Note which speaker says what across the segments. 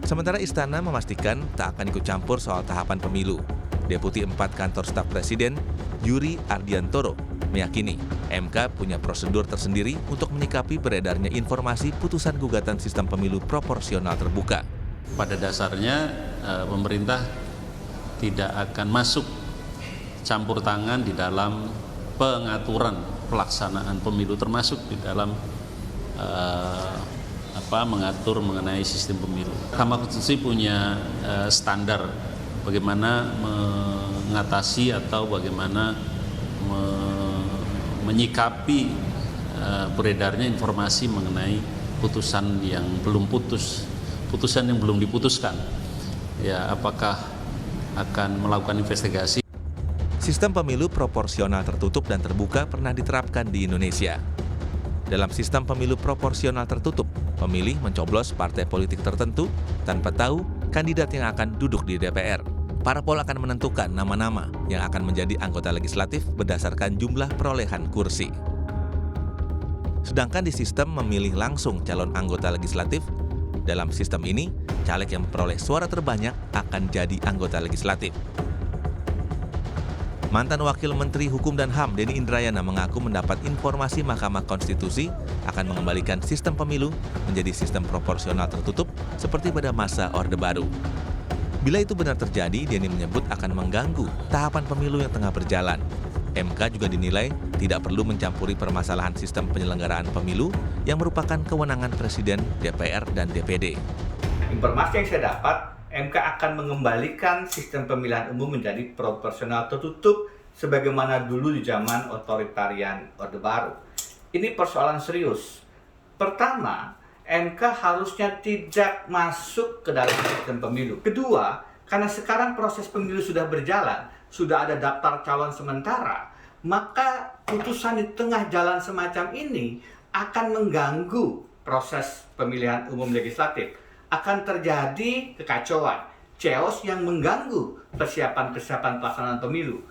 Speaker 1: Sementara Istana memastikan tak akan ikut campur soal tahapan pemilu. Deputi 4 Kantor Staf Presiden, Yuri Ardiantoro, meyakini MK punya prosedur tersendiri untuk menyikapi beredarnya informasi putusan gugatan sistem pemilu proporsional terbuka.
Speaker 2: Pada dasarnya pemerintah tidak akan masuk campur tangan di dalam pengaturan pelaksanaan pemilu, termasuk di dalam mengatur mengenai sistem pemilu. Mahkamah Konstitusi punya standar bagaimana mengatasi atau bagaimana menyikapi beredarnya informasi mengenai putusan yang belum diputuskan. Ya, apakah akan melakukan investigasi?
Speaker 1: Sistem pemilu proporsional tertutup dan terbuka pernah diterapkan di Indonesia. Dalam sistem pemilu proporsional tertutup, pemilih mencoblos partai politik tertentu tanpa tahu kandidat yang akan duduk di DPR. Parpol akan menentukan nama-nama yang akan menjadi anggota legislatif berdasarkan jumlah perolehan kursi. Sedangkan di sistem memilih langsung calon anggota legislatif, dalam sistem ini, caleg yang memperoleh suara terbanyak akan jadi anggota legislatif. Mantan Wakil Menteri Hukum dan HAM Denny Indrayana mengaku mendapat informasi Mahkamah Konstitusi akan mengembalikan sistem pemilu menjadi sistem proporsional tertutup seperti pada masa Orde Baru. Bila itu benar terjadi, Denny menyebut akan mengganggu tahapan pemilu yang tengah berjalan. MK juga dinilai tidak perlu mencampuri permasalahan sistem penyelenggaraan pemilu yang merupakan kewenangan Presiden, DPR, dan DPD.
Speaker 3: Informasi yang saya dapat, MK akan mengembalikan sistem pemilihan umum menjadi proporsional tertutup sebagaimana dulu di zaman otoritarian Orde Baru. Ini persoalan serius. Pertama, MK harusnya tidak masuk ke dalam sistem pemilu. Kedua, karena sekarang proses pemilu sudah berjalan, sudah ada daftar calon sementara, maka putusan di tengah jalan semacam ini akan mengganggu proses pemilihan umum legislatif. Akan terjadi kekacauan, chaos yang mengganggu persiapan pelaksanaan pemilu.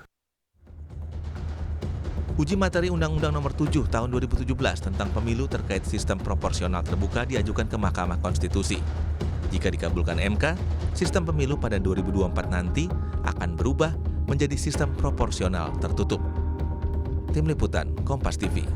Speaker 1: Uji materi Undang-Undang Nomor 7 Tahun 2017 tentang pemilu terkait sistem proporsional terbuka diajukan ke Mahkamah Konstitusi. Jika dikabulkan MK, sistem pemilu pada 2024 nanti akan berubah menjadi sistem proporsional tertutup. Tim Liputan, Kompas TV.